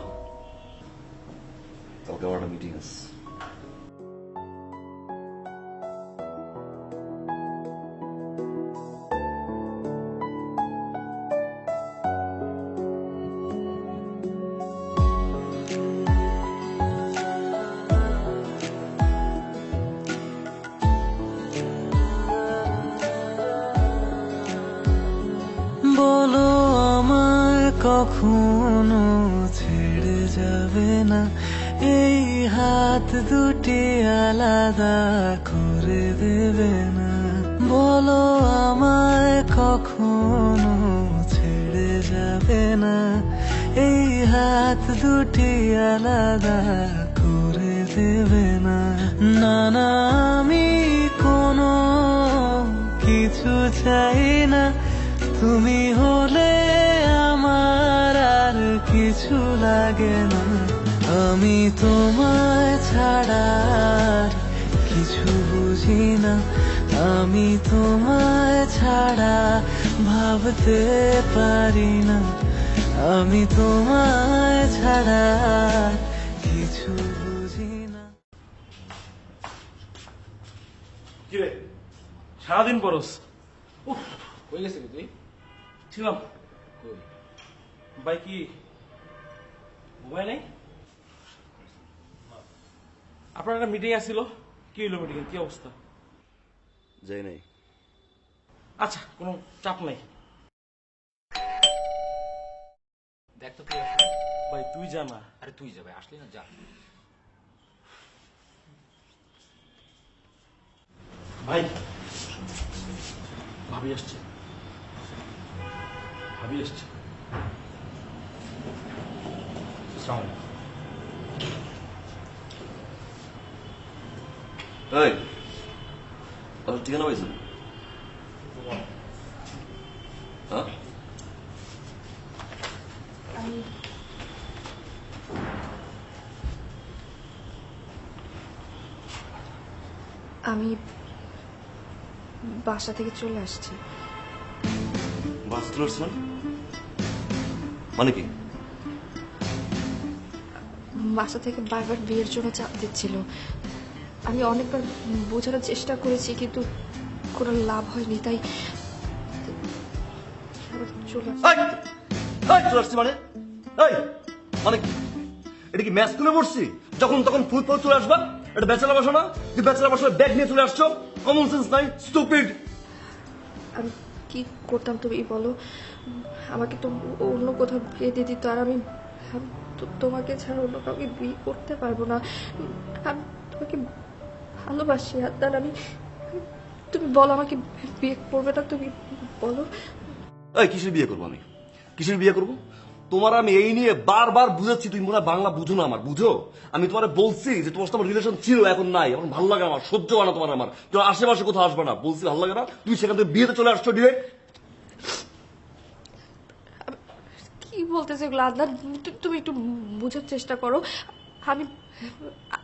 কালকে আমার একটা মিটিং আছে। বলো আমায় কখনো ছেড়ে যাবে না, এই হাত দুটি আলাদা করে দেবে না। বলো আমায় কখনো ছেড়ে যাবে না, এই হাত দুটি আলাদা করে দেবে না। না না আমি কোনো কিছু চাই না, তুমি হলে আমার আর কিছু লাগে না। আমি তোমায় ছাড়া কিছু বুঝি না, আমি তোমায় ছাড়া ভাবতে পারি না, আমি তোমায় ছাড়া কিছু বুঝি না। কিরে সারাদিন পরস? হয়ে গেছে কি তুই? ছিলাম ভাই, কি ঘুমায় নাই? আপনার একটা মিটিং আসছিল, কি হলো মিটিং, কি অবস্থা? যাই নাই। আচ্ছা, কোনো চাপ নাই। দেখ তো কে আসলো। ভাই তুই জানা। আরে তুই যাবে, আসলি না, যা। ভাই ভাবি আসছে, ভাবি আসছে। শ্রাবণ, এই তোর ঠিকানা পাইছো? হ্যাঁ আমি বাসা থেকে চলে আসছি। বাস চলে আসছো মানে কি? বাসা থেকে বারবার বিয়ের জন্য চাপ দিচ্ছিল। আমি অনেকবার বোঝানোর চেষ্টা করেছি, কিন্তু কোনো লাভ হয়নি, তাই চলে চলে আসছি মানে? এই মানে কি? এটা কি ম্যাচ তুলে পড়ছি? যখন তখন ফুল ফুল চলে আসবা? এটা ব্যাচেলার বাসা না? যে ব্যাচেলার বাসায় ব্যাগ নিয়ে চলে আসছো? কমন সেন্স নাই, স্টুপিড। আমি কি করতাম তুমি বলো? আমাকে তো অন্য কোথাও বিয়ে দিয়ে দিত, আর আমি তোমাকে ছাড়া অন্য কাউকে বিয়ে করতে পারবো না। আমি তোমাকে ভালোবাসি আদনান। তুমি বলো আমাকে বিয়ে করবে না? তুমি বলো। এই কিসের বিয়ে করবো আমি? কিসের বিয়ে করবো? তোমার আমি এই নিয়ে বারবার বুঝাচ্ছি, তুমি মনে হয় বাংলা বুঝো না। আমার বুঝো? আমি তোমার বলছি যে তোমার সাথে আমার রিলেশন ছিল, এখন নাই, এখন ভালো লাগে না, আমার সহ্য হয় না তোমার আমার। তোমার আশেপাশে কোথাও আসবে না, বলছি ভালো লাগে না। তুমি সেখান থেকে বিয়েতে চলে আসছো ডিরেক্ট। কি বলতেছে এগুলো আদনান? তুমি একটু বোঝার চেষ্টা করো।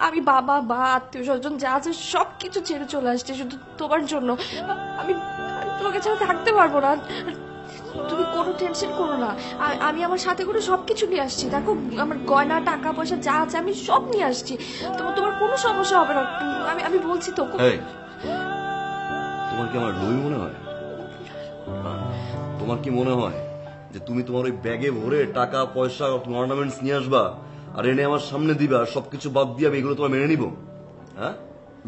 আমি বাবা বা আত্মীয় স্বজন যা আছে সবকিছু ছেড়ে চলে আসছে শুধু তোমার জন্য। আমি তোমাকে ছাড়া থাকতে পারবো না। তুমি কোনো টেনশন করো না, আমি আমার সাথে করে সবকিছু নিয়ে আসছি। দেখো আমার গয়না টাকা পয়সা যা আছে আমি সব নিয়ে আসছি। তোমার কোনো সমস্যা হবে না, আমি বলছি তো। তোমার কি আমার লই মনে হয়? তোমার কি মনে হয় যে তুমি তোমার ওই ব্যাগে ভরে টাকা পয়সা অর্নামেন্টস নিয়ে আসবা আর এনে আমার সামনে দিবা, আর সবকিছু বাদ দিয়ে আমি এগুলো তোমার মেনে নিব? হ্যাঁ,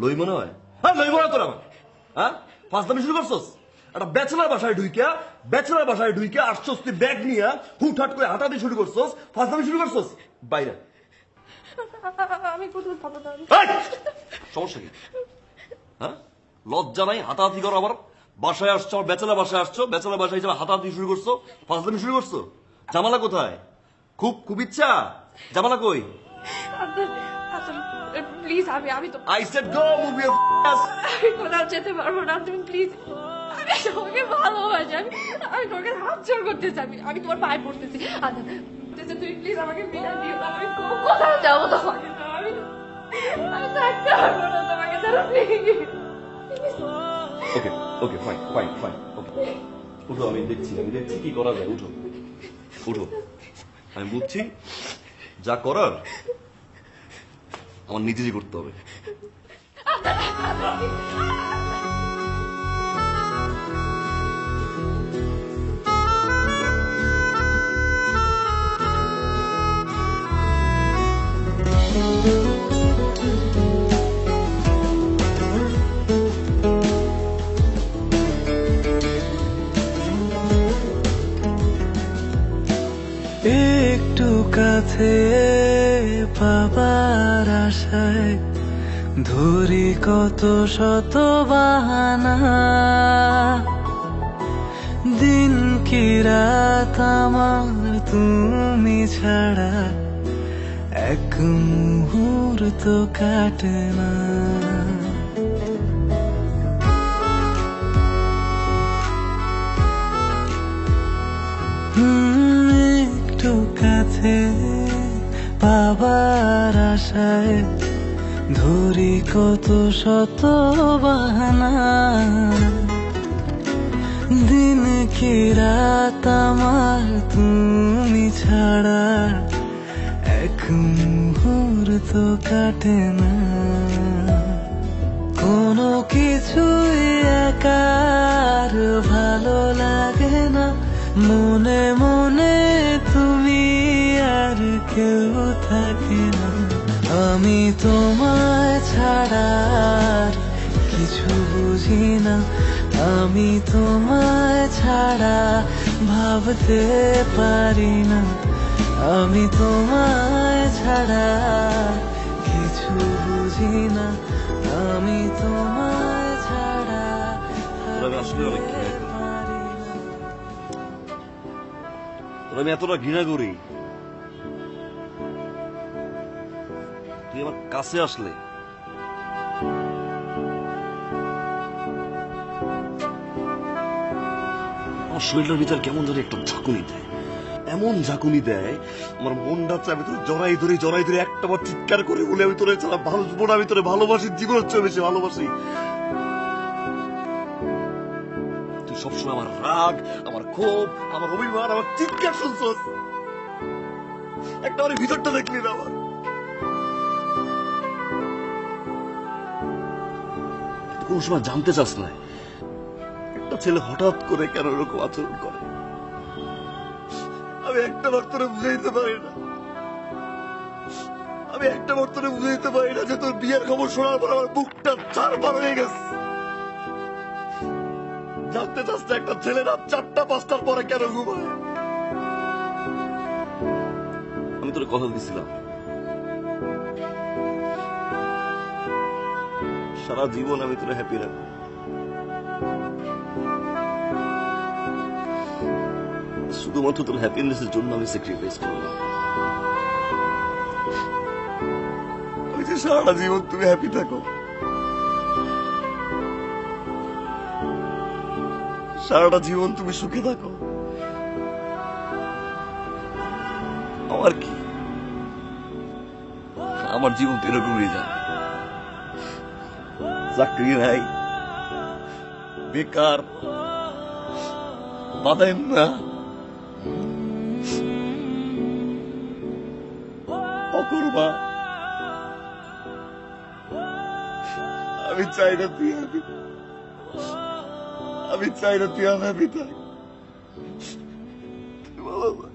লই মনে হয়? হ্যাঁ লই মনে হয় তোর আমার? হ্যাঁ, ফাজলামি শুরু করছস? একটা ব্যাচেলার বাসায় ঢুইকা আসছস তুই ব্যাগ নিয়ে, হুটহাট করে হাঁটাতে শুরু করছস, ফাজলামি শুরু করছস। বাইরে আমি কোথাও থাকবো না। সমস্যা কি? হ্যাঁ, লজ্জা নাই? হাতাহাতি করো আবার। বাসায় আসছো, ব্যাচেলার বাসায় আসছো, ব্যাচেলার বাসায় হিসেবে হাতাহাতি শুরু করছো, ফাজলামি শুরু করছো। জামালা কোথায়? খুব ইচ্ছা, জামালা কই? প্লিজ আমি তো I said go, move your ass. আমি কোথাও যেতে পারবো না। তুমি প্লিজ, আমি তোমাকে ভালোবাসি। আমি তোমাকে হাত জোর করতেছি, আমি তোমার পায়ে পড়তেছি। আচ্ছা তুমি প্লিজ আমাকে বিদায় দিও। আমি কোথাও যাবো তোমাকে, আমি থাকতে পারবো না তোমাকে ছাড়া। ওকে ফাইন ওকে, উঠো, আমি দেখছি কি করা যায়। উঠো, আমি বুঝছি যা করার আমার নিজেরই করতে হবে। একটু কাছে পাবার আশায় ধরি কত শত বাহানা, দিন কি রাত আমার তুমি ছাড়া এক মুহূর্ত কাটে না। একটু কাছে পাবার আশায় ধরি কত শত বাহানা, দিন কি রাত আমার তুমি ছাড়া এক মুহূর্ত কাটে না। কোনো কিছুই একার ভালো লাগে না, মনে মনে তুমি আর কেউ থাকে না। আমি তোমায় ছাড়া আর কিছু বুঝি না, আমি তোমায় ছাড়া ভাবতে পারি না, আমি তোমায় ছাড়া কিছু বুঝি না, আমি তোমায় ছাড়া আমি আসলে অনেক ঘৃণা করি। আমি এতটা ঘৃণা করি, তুই আমার কাছে আসলে আমার শরীরের ভিতর কেমন ধরে একটা ঝাঁকুনি দেয়, এমন ঝাঁকুনি দেয় আমার মনটা চায় আমি তোর জড়াই ধরে একটা বার চিৎকার করে বলে আমি তোরে ছাড়া ভালোবাসবো না, আমি তোরে ভালোবাসি, জীবনের চেয়ে বেশি ভালোবাসি। তুই সবসময় আমার রাগ, আমার ক্ষোভ, আমার অভিমান, আমার চিৎকার শুনছস, একটা আমার ভিতরটা দেখলি না আমার। কোন সময় জানতে চাস না একটা ছেলে হঠাৎ করে কেন এরকম আচরণ করে, আমি একটা বার তোরে বুঝাইতে পারি না, আমি একটা বার তোরে বুঝাইতে পারি না যে তোর বিয়ের খবর শোনার পর আমার বুকটা চারবার হয়ে গেছে। জানতে চাস না একটা ছেলে রাত 4টা 5টার পরে কেন ঘুমায়? আমি তোর কথা দিছিলাম সারা জীবন আমি তোরে হ্যাপি রাখবো, শুধুমাত্র তোর হ্যাপিনেসের জন্য আমি স্যাক্রিফাইস করলাম। আমি যে সারাটা জীবন তুমি হ্যাপি থাকো, সারাটা জীবন তুমি সুখে থাকো, আমার কি, আমার জীবন তো এরকমই যাবে, চাকরি নাই, বেকার, বাদাম না, অকর্মা। আমি চাই না তুই হ্যাপি, আমি চাই না তুই হ্যাপি থাক, তুই ভালো থাক।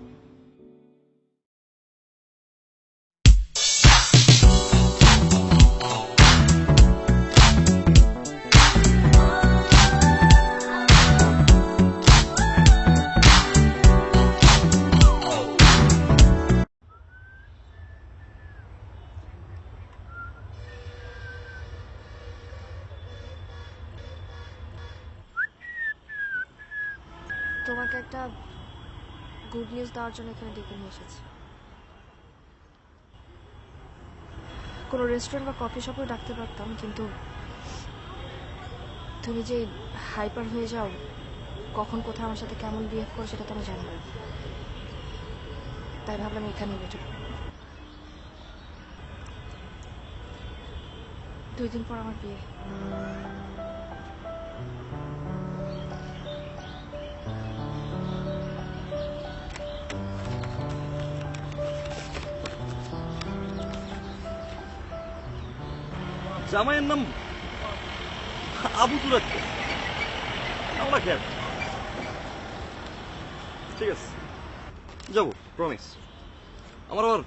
তোমাকে একটা গুড নিউজ দেওয়ার জন্য এখানে ডেকে নিয়ে এসেছি। কোনো রেস্টুরেন্ট বা কফি শপেও ডাকতে পারতাম, কিন্তু তুমি যে হাইপার হয়ে যাও, কখন কোথায় আমার সাথে কেমন বিহেভ করো সেটা তো আমি জানি না, তাই ভাবলাম এখানে বেটার। 2 দিন পর আমার বিয়ে। জামাইয়ের নাম আবু তুরাক, আমরা খেয়াল, ঠিক আছে যাবো, প্রমিস। আমার আবার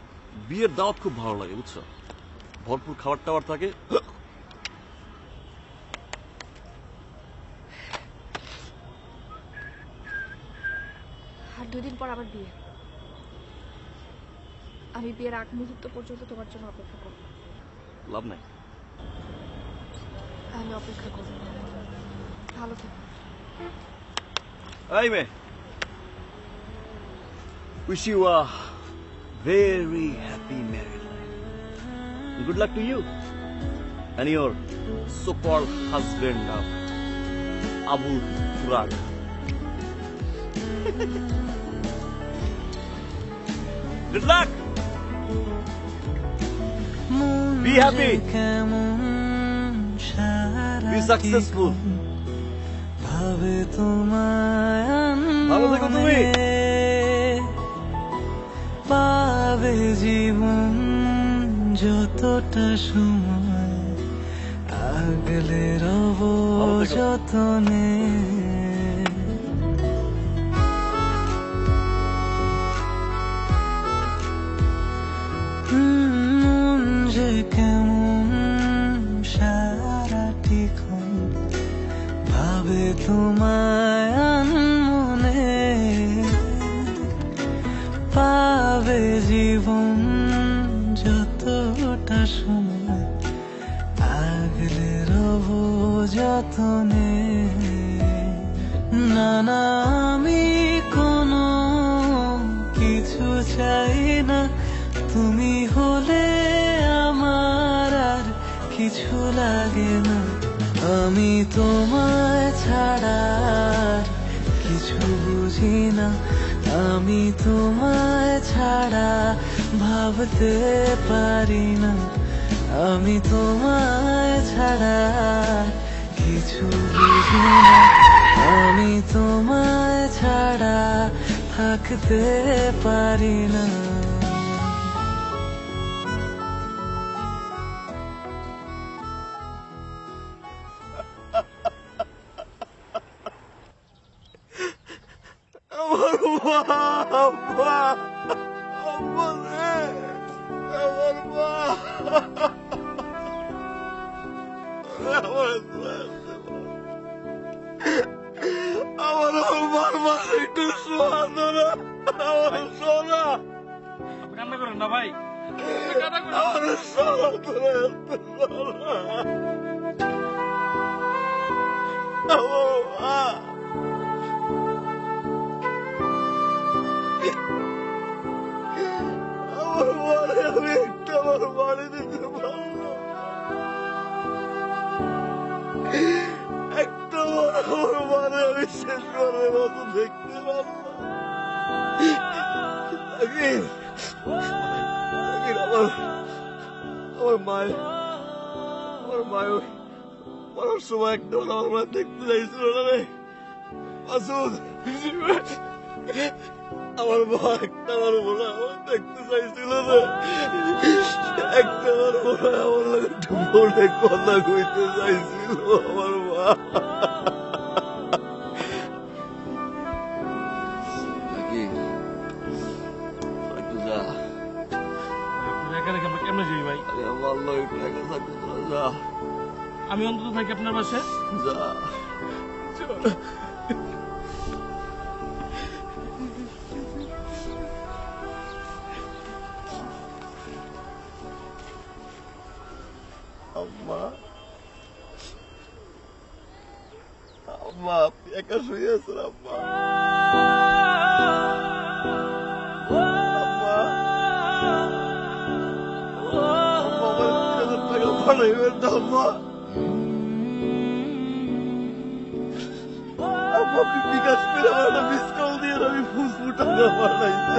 বিয়ের দাওয়াত খুব ভালো লাগে, বুঝছো, ভরপুর খাবার টাবার থাকে। আর 2 দিন পর আমার বিয়ে। আমি বিয়ের আগ মুহূর্ত পর্যন্ত তোমার জন্য অপেক্ষা করব। লাভ নাই, আমি অপেক্ষা করব। ভালো থেকো। এই মে, wish you a very happy married life. Good luck to you and your so-called husband, Abu Turak. Good luck. Be happy. Be successful. ভাবে তোমায় ভালো থেকো তুমি। পাবে জীবন যতটা সময়, আগলে রব যতনে। মন যে জীবন যতটা সময় আগলে রব যতনে না না আমি কোনো কিছু চাই না তুমি হলে আমার আর কিছু লাগে না আমি তোমায় ছাড়া আর কিছু বুঝি না আমি তোমায় ছাড়া ভাবতে পারি না আমি তোমায় ছাড়া আর কিছু বুঝি না আমি তোমায় ছাড়া থাকতে পারি না আমার মা আম্মা আম্মা রে আমার মা আমার আমার মা একটু শোনো না আমার সোনা কান্না করেন না ভাই আমার সোনা তোরা সোনা আমার মা আমার মারে আমি একটা আমার বাড়ি দিতে পারলাম একটা আমার মারে আমি শেষ করার মতো দেখতে পারলাম আমার মায়ের মরার সময় একটা আমার মা দেখতে চাইছিল না রে মাসুদ আমার মা একটা আমার মনে আমার দেখতে চাইছিল না একটা আমার মনে আমার লাগে একটু ফোনে কথা কইতে চাইছিল আমার মা একটু যা একা রেখে আমরা কেমনে যাই ভাই আমার লোক একটু একা থাকতে তোরা যা আমি অন্তত থাকি আপনার পাশে যা আম্মা আম্মা আপনি একা শুয়ে আছেন আম্মা আম্মা আমার 3,000 টাকা পাঠাইবেন না আম্মা আম্মা আপনি বিকাশ করে আমার একটা মিস কল দিয়ে আমি ফুসফু টাকা পাঠাইছি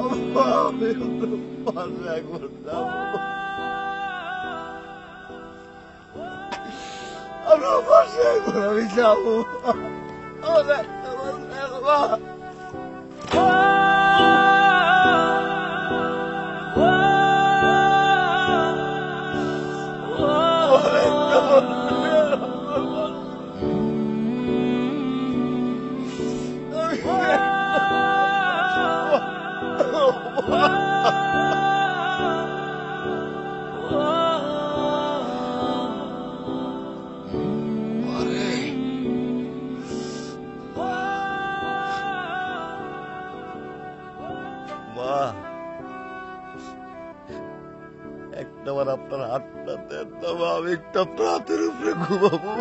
আমি তো পারলে একবার যাবো আমরা পাশে একবার আমি যাবো আমার একটা একটাবার আপনার হাতটা দেন না মা আমি একটা আপনার হাতের উপরে ঘুমাবো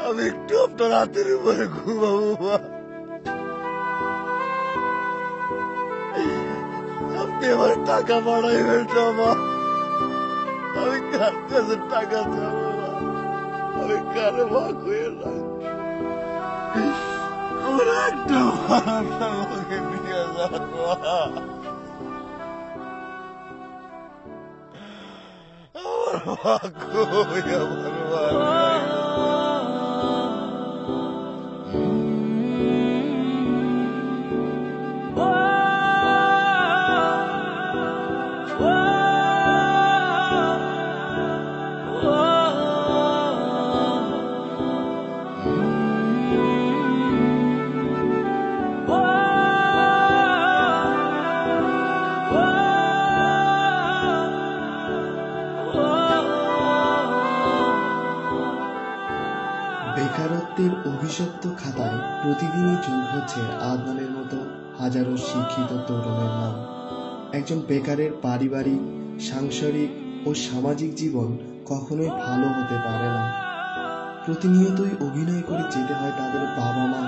আমি একটু আপনার হাতের উপরে ঘুমাবো মা আপনি আমার টাকা পাঠাইবেন না মা আমি কার কাছে টাকা চাবো মা আমি কারে মা কয়ে না আমার একটা ভাড়া আমাকে নিয়ে যান মা আমার মা কই আমার মা Oh অভিশপ্ত খাতায় প্রতিদিনই যোগ হচ্ছে আদনানের মতো হাজারো শিক্ষিত তরুণের নাম। একজন বেকারের পারিবারিক, সাংসারিক ও সামাজিক জীবন কখনোই ভালো হতে পারে না। প্রতিনিয়তই অভিনয় করে যেতে হয় তাদের বাবা মা,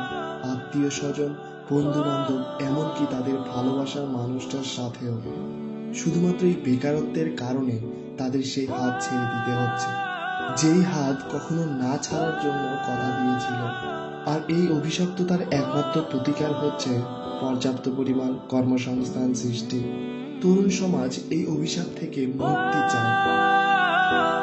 আত্মীয় স্বজন, বন্ধু বান্ধব, এমনকি তাদের ভালোবাসার মানুষটার সাথেও। শুধুমাত্র এই বেকারত্বের কারণে তাদের সেই হাত ছেড়ে দিতে হচ্ছে, যেই হাত কখনো না ছাড়ার জন্য কথা দিয়েছিল। আর এই অভিশপ্ততার একমাত্র প্রতিকার হচ্ছে পর্যাপ্ত পরিমাণ কর্মসংস্থান সৃষ্টি। তরুণ সমাজ এই অভিশাপ থেকে মুক্তি চায়।